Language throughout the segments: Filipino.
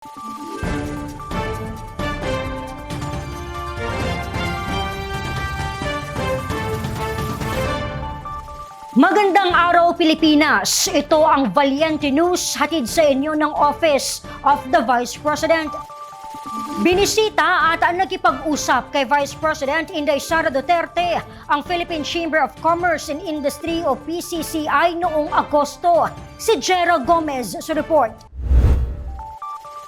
Magandang araw, Pilipinas! Ito ang Valiente News, hatid sa inyo ng Office of the Vice President. Binisita at nakipag-usap kay Vice President Inday Sara Duterte ang Philippine Chamber of Commerce and Industry o PCCI noong Agosto. Si Jera Gomez sa report.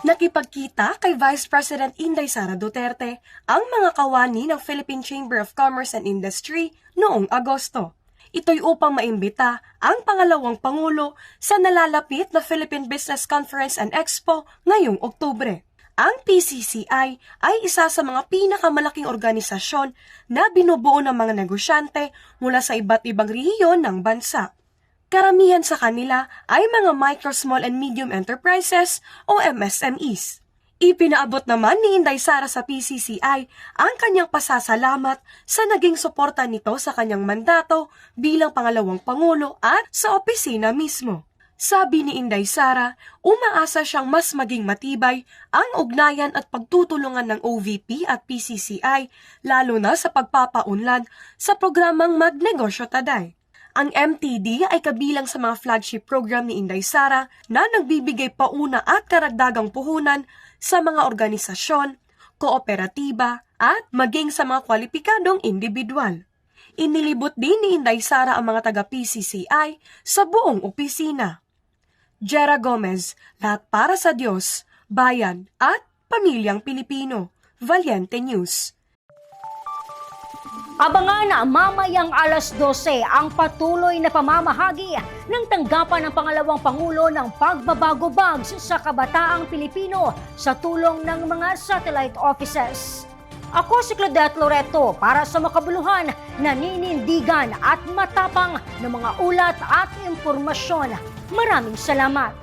Nakipagkita kay Vice President Inday Sara Duterte ang mga kawani ng Philippine Chamber of Commerce and Industry noong Agosto. Ito'y upang maimbita ang pangalawang Pangulo sa nalalapit na Philippine Business Conference and Expo ngayong Oktubre. Ang PCCI ay isa sa mga pinakamalaking organisasyon na binubuo ng mga negosyante mula sa iba't ibang rehiyon ng bansa. Karamihan sa kanila ay mga micro, small and medium enterprises o MSMEs. Ipinaabot naman ni Inday Sara sa PCCI ang kanyang pasasalamat sa naging suporta nito sa kanyang mandato bilang pangalawang Pangulo at sa opisina mismo. Sabi ni Inday Sara, umaasa siyang mas maging matibay ang ugnayan at pagtutulungan ng OVP at PCCI lalo na sa pagpapaunlad sa programang Magnegosyo Taday. Ang MTD ay kabilang sa mga flagship program ni Inday Sara na nagbibigay pauna at karagdagang puhunan sa mga organisasyon, kooperatiba at maging sa mga kwalipikadong individual. Inilibot din ni Inday Sara ang mga taga-PCCI sa buong opisina. Jera Gomez, lahat para sa Diyos, bayan at pamilyang Pilipino. Valiente News. Abangan mamayang alas 12 ang patuloy na pamamahagi ng tanggapan ng pangalawang Pangulo ng pagbabago bags sa kabataang Pilipino sa tulong ng mga satellite offices. Ako si Claudette Loreto para sa makabuluhan, naninindigan at matapang ng mga ulat at impormasyon. Maraming salamat!